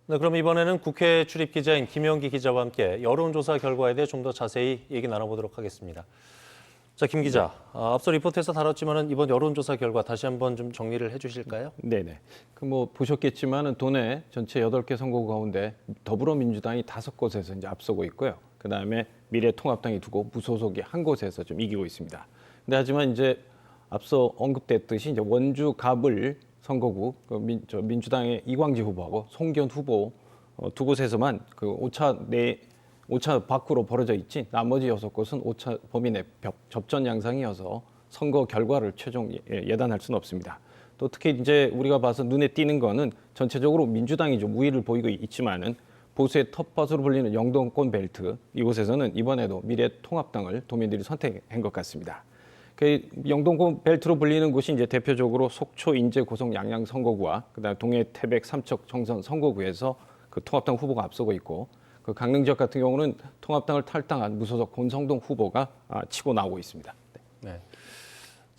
네, 그럼 이번에는 국회 출입 기자인 김영기 기자와 함께 여론조사 결과에 대해 좀 더 자세히 얘기 나눠보도록 하겠습니다. 자, 김 기자, 앞서 리포트에서 다뤘지만은 이번 여론조사 결과 다시 한번 좀 정리를 해주실까요? 네네. 보셨겠지만은 도내 전체 8개 선거구 가운데 더불어민주당이 5곳에서 이제 앞서고 있고요. 그다음에 미래통합당이 2곳, 무소속이 1곳에서 좀 이기고 있습니다. 근데 하지만 이제 앞서 언급됐듯이 이제 원주 가불 선거구 민주당의 이광재 후보하고 송기현 후보 2곳에서만 그 오차 밖으로 벌어져 있지 나머지 6곳은 오차 범위 내 접전 양상이어서 선거 결과를 최종 예단할 수는 없습니다. 또 특히 이제 우리가 봐서 눈에 띄는 거는 전체적으로 민주당이 좀 우위를 보이고 있지만은 보수의 텃밭으로 불리는 영동권 벨트 이곳에서는 이번에도 미래통합당을 도민들이 선택한 것 같습니다. 그 영동권 벨트로 불리는 곳이 이제 대표적으로 속초, 인제, 고성, 양양 선거구와 그다음 동해, 태백, 삼척, 청선 선거구에서 그 통합당 후보가 앞서고 있고 그 강릉 지역 같은 경우는 통합당을 탈당한 무소속 권성동 후보가 치고 나오고 있습니다. 네.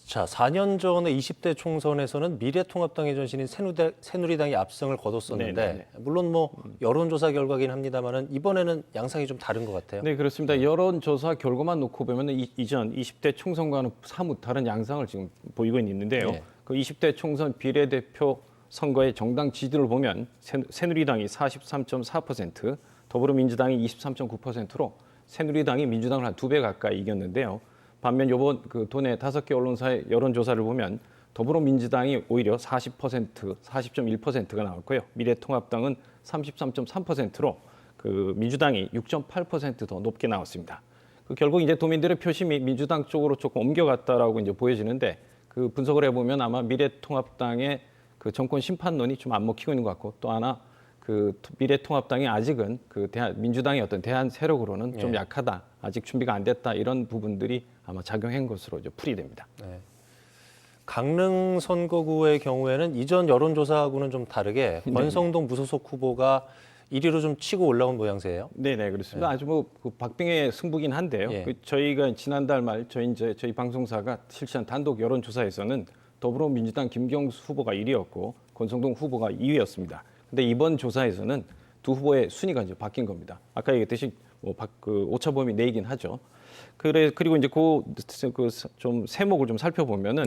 자, 4년 전에 20대 총선에서는 미래통합당의 전신인 새누리당이 압승을 거뒀었는데 네네네. 물론 뭐 여론조사 결과긴 합니다만은 이번에는 양상이 좀 다른 것 같아요. 네, 그렇습니다. 여론조사 결과만 놓고 보면 이전 20대 총선과는 사뭇 다른 양상을 지금 보이고 있는데요. 네. 그 20대 총선 비례대표 선거의 정당 지지를 보면 새누리당이 43.4%, 더불어민주당이 23.9%로 새누리당이 민주당을 한 2배 가까이 이겼는데요. 반면 이번 그 도내 5개 언론사의 여론조사를 보면 더불어민주당이 오히려 40.1%가 나왔고요. 미래통합당은 33.3%로 그 민주당이 6.8% 더 높게 나왔습니다. 그 결국 이제 도민들의 표심이 민주당 쪽으로 조금 옮겨갔다라고 이제 보여지는데 그 분석을 해보면 아마 미래통합당의 그 정권 심판론이 좀 안 먹히고 있는 것 같고 또 하나 그 미래통합당이 아직은 그 민주당의 어떤 대안 세력으로는 좀 약하다, 아직 준비가 안 됐다 이런 부분들이 아마 작용한 것으로 이제 풀이됩니다. 네. 강릉 선거구의 경우에는 이전 여론조사하고는 좀 다르게 권성동 무소속 후보가 1위로 좀 치고 올라온 모양새예요. 네네 그렇습니다. 아주 그 박빙의 승부긴 한데요. 예. 저희가 지난달 말 저희 방송사가 실시한 단독 여론조사에서는 더불어민주당 김경수 후보가 1위였고 권성동 후보가 2위였습니다. 근데 이번 조사에서는 두 후보의 순위가 이제 바뀐 겁니다. 아까 얘기했듯이 그 오차 범위 내이긴 하죠. 그리고 이제 좀 세목을 좀 살펴보면은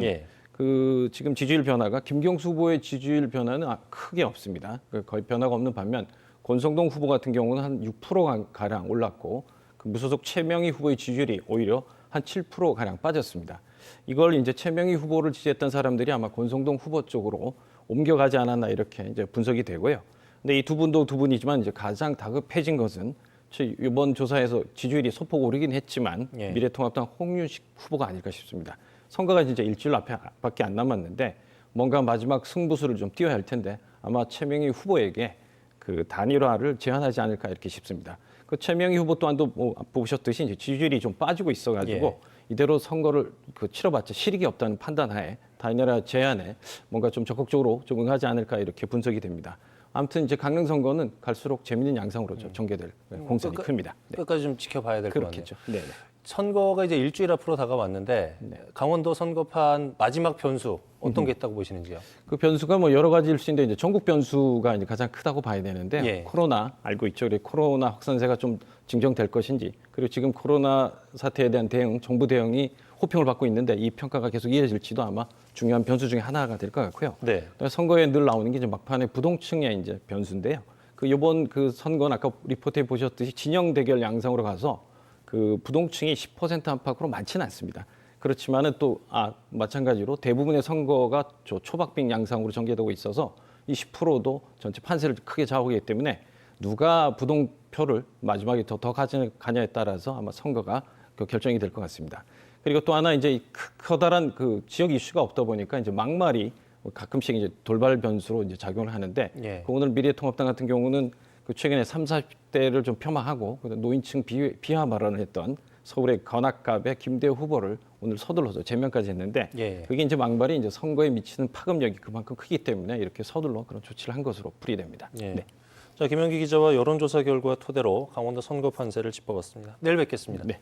그 지금 지지율 변화가 김경수 후보의 지지율 변화는 크게 없습니다. 거의 변화가 없는 반면 권성동 후보 같은 경우는 한 6% 가량 올랐고 그 무소속 최명희 후보의 지지율이 오히려 한 7% 가량 빠졌습니다. 이걸 이제 최명희 후보를 지지했던 사람들이 아마 권성동 후보 쪽으로 옮겨가지 않았나 이렇게 이제 분석이 되고요. 근데 이 두 분도 두 분이지만 이제 가장 다급해진 것은 이번 조사에서 지지율이 소폭 오르긴 했지만 미래통합당 홍윤식 후보가 아닐까 싶습니다. 선거가 진짜 일주일 앞밖에 안 남았는데 뭔가 마지막 승부수를 좀 띄워야 할 텐데 아마 최명희 후보에게 그 단일화를 제안하지 않을까 이렇게 싶습니다. 그 최명희 후보 또한도 보셨듯이 이제 지지율이 좀 빠지고 있어가지고 이대로 선거를 치러봤자 실익이 없다는 판단하에 단일화 제안에 뭔가 좀 적극적으로 적응하지 않을까 이렇게 분석이 됩니다. 아무튼 이제 강릉 선거는 갈수록 재밌는 양상으로 전개될 공산이 큽니다. 네. 끝까지 좀 지켜봐야 될 것 같네요. 그렇겠죠. 네. 선거가 이제 일주일 앞으로 다가왔는데 강원도 선거판 마지막 변수 어떤 게 있다고 보시는지요? 그 변수가 뭐 여러 가지일 수 있는데 이제 전국 변수가 이제 가장 크다고 봐야 되는데 코로나 알고 있죠. 그리고 코로나 확산세가 좀 진정될 것인지 그리고 지금 코로나 사태에 대한 대응, 정부 대응이 호평을 받고 있는데 이 평가가 계속 이어질지도 아마 중요한 변수 중에 하나가 될 것 같고요. 선거에 늘 나오는 게 이제 막판에 부동층의 이제 변수인데요. 그 이번 그 선거는 아까 리포트에 보셨듯이 진영 대결 양상으로 가서 그 부동층이 10% 안팎으로 많지는 않습니다. 그렇지만은 또 마찬가지로 대부분의 선거가 초박빙 양상으로 전개되고 있어서 이 10%도 전체 판세를 크게 좌우하기 때문에 누가 부동표를 마지막에 더 가져가냐에 따라서 아마 선거가 결정이 될 것 같습니다. 그리고 또 하나 이제 커다란 그 지역 이슈가 없다 보니까 이제 막말이 가끔씩 이제 돌발 변수로 이제 작용을 하는데 오늘 미래통합당 같은 경우는 그 최근에 30, 40대를 좀 폄하하고 노인층 비하 발언을 했던 서울의 관악갑의 김대호 후보를 오늘 서둘러서 제명까지 했는데 그게 이제 막말이 이제 선거에 미치는 파급력이 그만큼 크기 때문에 이렇게 서둘러 그런 조치를 한 것으로 풀이됩니다. 네. 자, 김영기 기자와 여론조사 결과 토대로 강원도 선거 판세를 짚어봤습니다. 내일 뵙겠습니다. 네.